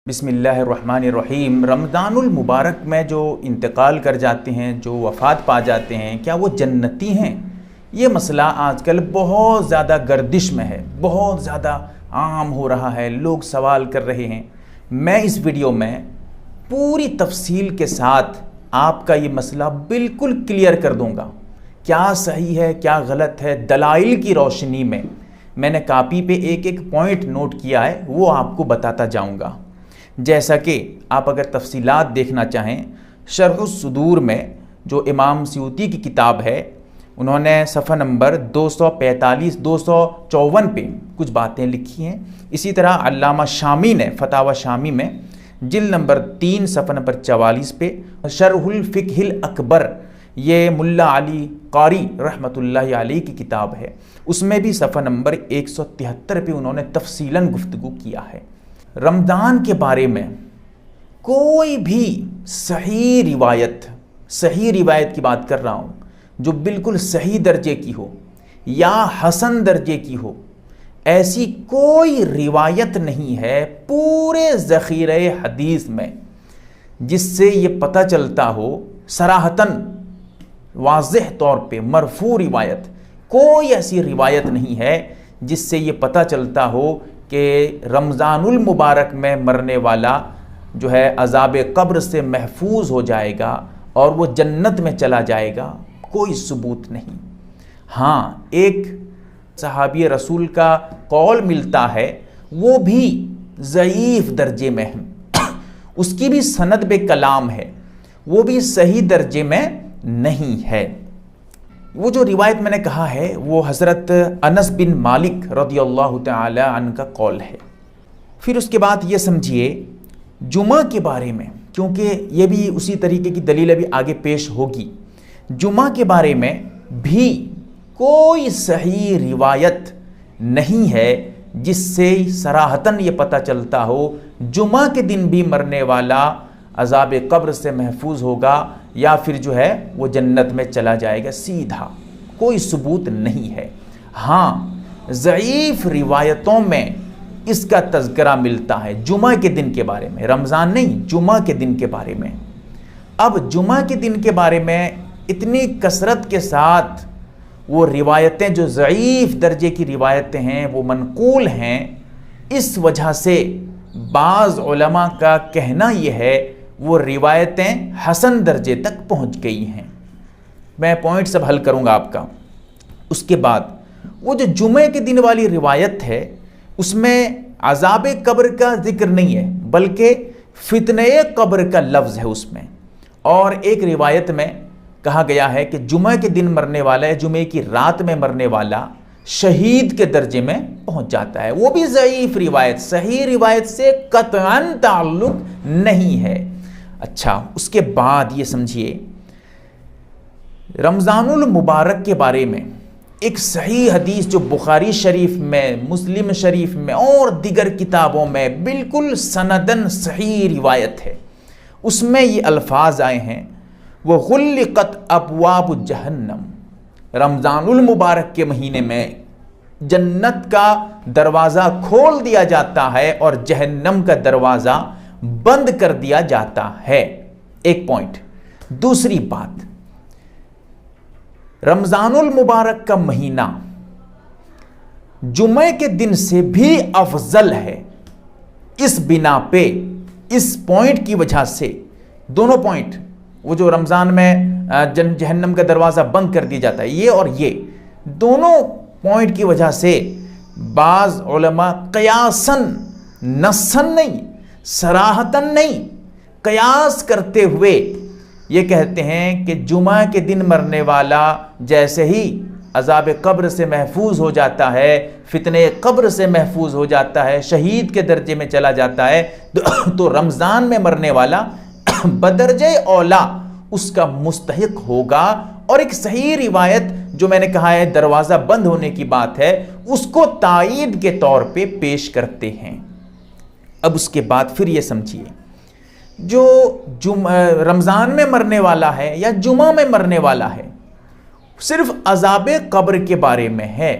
بسم اللہ الرحمن الرحیم۔ رمضان المبارک میں جو انتقال کر جاتے ہیں، جو وفات پا جاتے ہیں، کیا وہ جنتی ہیں؟ یہ مسئلہ آج کل بہت زیادہ گردش میں ہے، بہت زیادہ عام ہو رہا ہے، لوگ سوال کر رہے ہیں۔ میں اس ویڈیو میں پوری تفصیل کے ساتھ آپ کا یہ مسئلہ بالکل کلیئر کر دوں گا، کیا صحیح ہے کیا غلط ہے، دلائل کی روشنی میں نے کاپی پہ ایک ایک پوائنٹ نوٹ کیا ہے، وہ آپ کو بتاتا جاؤں گا۔ جیسا کہ آپ اگر تفصیلات دیکھنا چاہیں، شرح الصدور میں جو امام سیوطی کی کتاب ہے، انہوں نے صفحہ نمبر 245 254 پہ کچھ باتیں لکھی ہیں۔ اسی طرح علامہ شامی نے فتاوی شامی میں جلد نمبر 3 صفحہ نمبر 44 پہ، شرح الفقہ الاکبر، یہ ملا علی قاری رحمۃ اللہ علیہ کی کتاب ہے، اس میں بھی صفحہ نمبر 173 پہ انہوں نے تفصیلاً گفتگو کیا ہے۔ رمضان کے بارے میں کوئی بھی صحیح روایت کی بات کر رہا ہوں جو بالکل صحیح درجے کی ہو یا حسن درجے کی ہو، ایسی کوئی روایت نہیں ہے پورے ذخیرہ حدیث میں جس سے یہ پتہ چلتا ہو صراحتاً واضح طور پہ مرفوع روایت، کوئی ایسی روایت نہیں ہے جس سے یہ پتہ چلتا ہو کہ رمضان المبارک میں مرنے والا جو ہے عذاب قبر سے محفوظ ہو جائے گا اور وہ جنت میں چلا جائے گا، کوئی ثبوت نہیں۔ ہاں، ایک صحابی رسول کا قول ملتا ہے، وہ بھی ضعیف درجے میں ہے، اس کی بھی سند بے کلام ہے، وہ بھی صحیح درجے میں نہیں ہے۔ وہ جو روایت میں نے کہا ہے وہ حضرت انس بن مالک رضی اللہ تعالی عنہ کا قول ہے۔ پھر اس کے بعد یہ سمجھیے جمعہ کے بارے میں، کیونکہ یہ بھی اسی طریقے کی دلیل ابھی آگے پیش ہوگی، جمعہ کے بارے میں بھی کوئی صحیح روایت نہیں ہے جس سے صراحتاً یہ پتہ چلتا ہو جمعہ کے دن بھی مرنے والا عذاب قبر سے محفوظ ہوگا یا پھر جو ہے وہ جنت میں چلا جائے گا، سیدھا کوئی ثبوت نہیں ہے۔ ہاں، ضعیف روایتوں میں اس کا تذکرہ ملتا ہے جمعہ کے دن کے بارے میں، رمضان نہیں، جمعہ کے دن کے بارے میں۔ اب جمعہ کے دن کے بارے میں اتنی کثرت کے ساتھ وہ روایتیں جو ضعیف درجے کی روایتیں ہیں وہ منقول ہیں، اس وجہ سے بعض علماء کا کہنا یہ ہے وہ روایتیں حسن درجے تک پہنچ گئی ہیں۔ میں پوائنٹ سب حل کروں گا آپ کا۔ اس کے بعد وہ جو جمعے کے دن والی روایت ہے اس میں عذاب قبر کا ذکر نہیں ہے بلکہ فتنہ قبر کا لفظ ہے اس میں، اور ایک روایت میں کہا گیا ہے کہ جمعہ کے دن مرنے والا ہے، جمعے کی رات میں مرنے والا شہید کے درجے میں پہنچ جاتا ہے، وہ بھی ضعیف روایت، صحیح روایت سے قطعاً تعلق نہیں ہے۔ اچھا، اس کے بعد یہ سمجھیے رمضان المبارک کے بارے میں ایک صحیح حدیث جو بخاری شریف میں، مسلم شریف میں اور دیگر کتابوں میں بالکل سندن صحیح روایت ہے، اس میں یہ الفاظ آئے ہیں وَغُلِّقَتْ أَبْوَابُ جَهَنَّمْ، رمضان المبارک کے مہینے میں جنت کا دروازہ کھول دیا جاتا ہے اور جہنم کا دروازہ بند کر دیا جاتا ہے۔ ایک پوائنٹ۔ دوسری بات، رمضان المبارک کا مہینہ جمعے کے دن سے بھی افضل ہے، اس بنا پہ، اس پوائنٹ کی وجہ سے، دونوں پوائنٹ، وہ جو رمضان میں جہنم کا دروازہ بند کر دیا جاتا ہے یہ اور یہ دونوں پوائنٹ کی وجہ سے بعض علماء قیاساً، نصاً نہیں، صراحتاً نہیں، قیاس کرتے ہوئے یہ کہتے ہیں کہ جمعہ کے دن مرنے والا جیسے ہی عذاب قبر سے محفوظ ہو جاتا ہے، فتنہ قبر سے محفوظ ہو جاتا ہے، شہید کے درجے میں چلا جاتا ہے، تو رمضان میں مرنے والا بدرجہ اولا اس کا مستحق ہوگا۔ اور ایک صحیح روایت جو میں نے کہا ہے دروازہ بند ہونے کی بات ہے، اس کو تائید کے طور پہ پیش کرتے ہیں۔ اب اس کے بعد پھر یہ سمجھیے جو رمضان میں مرنے والا ہے یا جمعہ میں مرنے والا ہے، صرف عذاب قبر کے بارے میں ہے،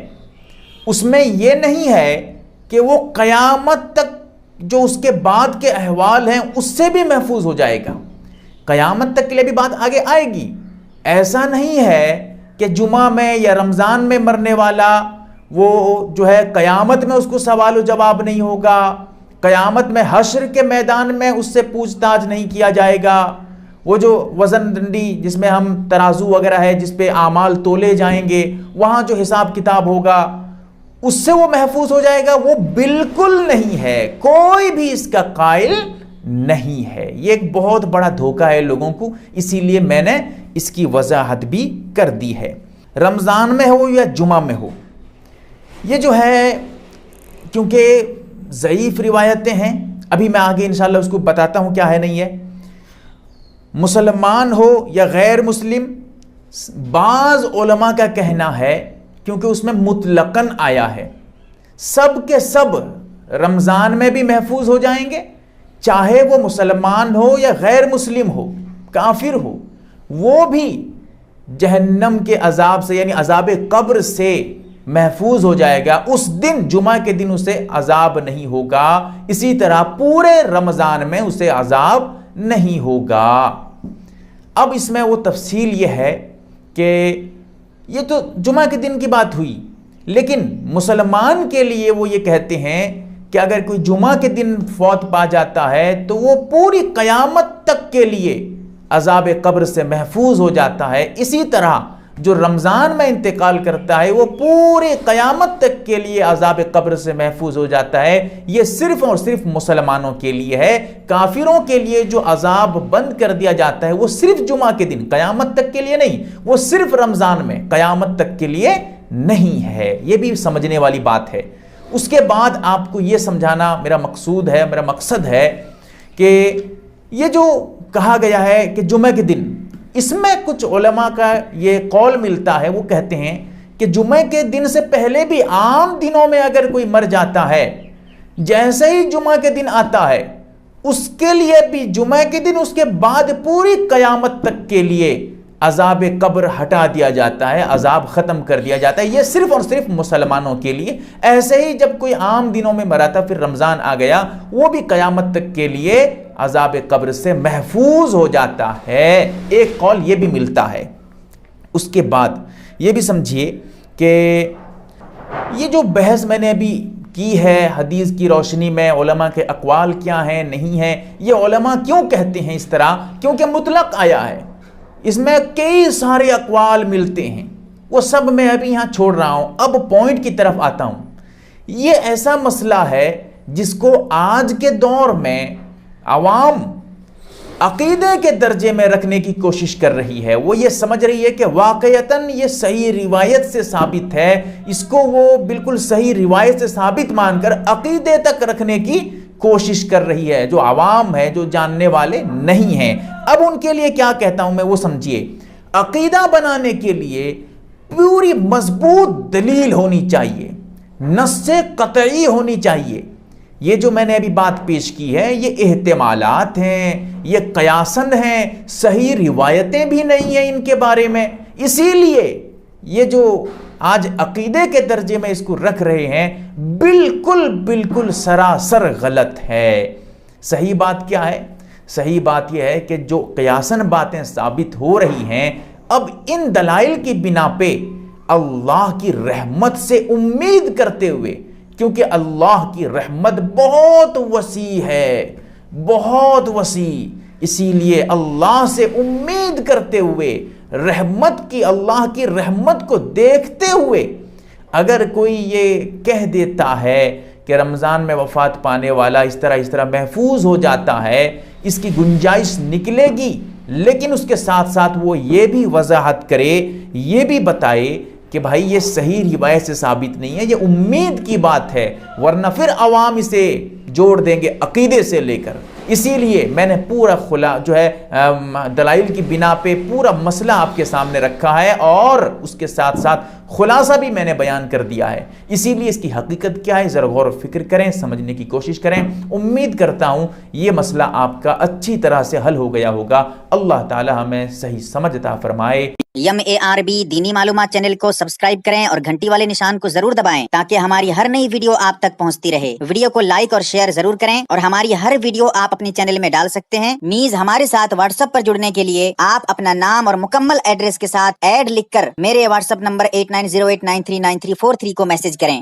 اس میں یہ نہیں ہے کہ وہ قیامت تک جو اس کے بعد کے احوال ہیں اس سے بھی محفوظ ہو جائے گا. قیامت تک کے لیے بھی بات آگے آئے گی. ایسا نہیں ہے کہ جمعہ میں یا رمضان میں مرنے والا وہ جو ہے قیامت میں اس کو سوال و جواب نہیں ہوگا, قیامت میں حشر کے میدان میں اس سے پوچھ تاچھ نہیں کیا جائے گا. وہ جو وزن ڈنڈی جس میں ہم ترازو وغیرہ ہے جس پہ اعمال تولے جائیں گے, وہاں جو حساب کتاب ہوگا اس سے وہ محفوظ ہو جائے گا, وہ بالکل نہیں ہے. کوئی بھی اس کا قائل نہیں ہے. یہ ایک بہت بڑا دھوکہ ہے لوگوں کو, اسی لیے میں نے اس کی وضاحت بھی کر دی ہے. رمضان میں ہو یا جمعہ میں ہو, یہ جو ہے کیونکہ ضعیف روایتیں ہیں, ابھی میں آگے انشاءاللہ اس کو بتاتا ہوں کیا ہے نہیں ہے. مسلمان ہو یا غیر مسلم, بعض علماء کا کہنا ہے کیونکہ اس میں مطلقاً آیا ہے, سب کے سب رمضان میں بھی محفوظ ہو جائیں گے, چاہے وہ مسلمان ہو یا غیر مسلم ہو, کافر ہو, وہ بھی جہنم کے عذاب سے یعنی عذاب قبر سے محفوظ ہو جائے گا. اس دن جمعہ کے دن اسے عذاب نہیں ہوگا, اسی طرح پورے رمضان میں اسے عذاب نہیں ہوگا. اب اس میں وہ تفصیل یہ ہے کہ یہ تو جمعہ کے دن کی بات ہوئی, لیکن مسلمان کے لیے وہ یہ کہتے ہیں کہ اگر کوئی جمعہ کے دن فوت پا جاتا ہے تو وہ پوری قیامت تک کے لیے عذاب قبر سے محفوظ ہو جاتا ہے. اسی طرح جو رمضان میں انتقال کرتا ہے وہ پورے قیامت تک کے لیے عذاب قبر سے محفوظ ہو جاتا ہے. یہ صرف اور صرف مسلمانوں کے لیے ہے. کافروں کے لیے جو عذاب بند کر دیا جاتا ہے وہ صرف جمعہ کے دن, قیامت تک کے لیے نہیں, وہ صرف رمضان میں, قیامت تک کے لیے نہیں ہے. یہ بھی سمجھنے والی بات ہے. اس کے بعد آپ کو یہ سمجھانا میرا مقصود ہے, میرا مقصد ہے کہ یہ جو کہا گیا ہے کہ جمعہ کے دن, اس میں کچھ علماء کا یہ قول ملتا ہے, وہ کہتے ہیں کہ جمعہ کے دن سے پہلے بھی عام دنوں میں اگر کوئی مر جاتا ہے, جیسے ہی جمعہ کے دن آتا ہے اس کے لیے بھی جمعہ کے دن اس کے بعد پوری قیامت تک کے لیے عذاب قبر ہٹا دیا جاتا ہے, عذاب ختم کر دیا جاتا ہے. یہ صرف اور صرف مسلمانوں کے لیے. ایسے ہی جب کوئی عام دنوں میں مرا تھا پھر رمضان آ گیا, وہ بھی قیامت تک کے لیے عذاب قبر سے محفوظ ہو جاتا ہے. ایک قول یہ بھی ملتا ہے. اس کے بعد یہ بھی سمجھیے کہ یہ جو بحث میں نے ابھی کی ہے حدیث کی روشنی میں, علماء کے اقوال کیا ہیں نہیں ہیں, یہ علماء کیوں کہتے ہیں اس طرح, کیونکہ مطلق آیا ہے, اس میں کئی سارے اقوال ملتے ہیں, وہ سب میں ابھی یہاں چھوڑ رہا ہوں. اب پوائنٹ کی طرف آتا ہوں. یہ ایسا مسئلہ ہے جس کو آج کے دور میں عوام عقیدے کے درجے میں رکھنے کی کوشش کر رہی ہے. وہ یہ سمجھ رہی ہے کہ واقعتاً یہ صحیح روایت سے ثابت ہے, اس کو وہ بالکل صحیح روایت سے ثابت مان کر عقیدے تک رکھنے کی کوشش کر رہی ہے. جو عوام ہے, جو جاننے والے نہیں ہیں, اب ان کے لیے کیا کہتا ہوں میں وہ سمجھیے. عقیدہ بنانے کے لیے پوری مضبوط دلیل ہونی چاہیے, نص قطعی ہونی چاہیے. یہ جو میں نے ابھی بات پیش کی ہے یہ احتمالات ہیں, یہ قیاسن ہیں, صحیح روایتیں بھی نہیں ہیں ان کے بارے میں. اسی لیے یہ جو آج عقیدے کے درجے میں اس کو رکھ رہے ہیں بالکل سراسر غلط ہے. صحیح بات کیا ہے؟ صحیح بات یہ ہے کہ جو قیاسن باتیں ثابت ہو رہی ہیں, اب ان دلائل کی بنا پہ اللہ کی رحمت سے امید کرتے ہوئے, کیونکہ اللہ کی رحمت بہت وسیع ہے, بہت وسیع, اسی لیے اللہ سے امید کرتے ہوئے, رحمت کی, اللہ کی رحمت کو دیکھتے ہوئے اگر کوئی یہ کہہ دیتا ہے کہ رمضان میں وفات پانے والا اس طرح محفوظ ہو جاتا ہے, اس کی گنجائش نکلے گی, لیکن اس کے ساتھ ساتھ وہ یہ بھی وضاحت کرے, یہ بھی بتائے کہ بھائی یہ صحیح روایت سے ثابت نہیں ہے, یہ امید کی بات ہے, ورنہ پھر عوام اسے جوڑ دیں گے عقیدے سے لے کر. اسی لیے میں نے پورا دلائل کی بنا پہ پورا مسئلہ آپ کے سامنے رکھا ہے, اور اس کے ساتھ ساتھ خلاصہ بھی میں نے بیان کر دیا ہے. اسی لیے اس کی حقیقت کیا ہے ذرا غور و فکر کریں, سمجھنے کی کوشش کریں. امید کرتا ہوں یہ مسئلہ آپ کا اچھی طرح سے حل ہو گیا ہوگا. اللہ تعالی ہمیں صحیح سمجھ عطا فرمائے. YARB دینی معلومات چینل کو سبسکرائب کریں اور گھنٹی والے نشان کو ضرور دبائیں تاکہ ہماری ہر نئی ویڈیو آپ تک پہنچتی رہے۔ ویڈیو کو لائک اور شیئر ضرور کریں اور ہماری ہر ویڈیو آپ اپنے چینل میں ڈال سکتے ہیں۔ نیز ہمارے ساتھ واٹس ایپ پر جڑنے کے لیے آپ اپنا نام اور مکمل ایڈریس کے ساتھ ایڈ لکھ کر میرے واٹس ایپ نمبر 8908939343 کو میسج کریں۔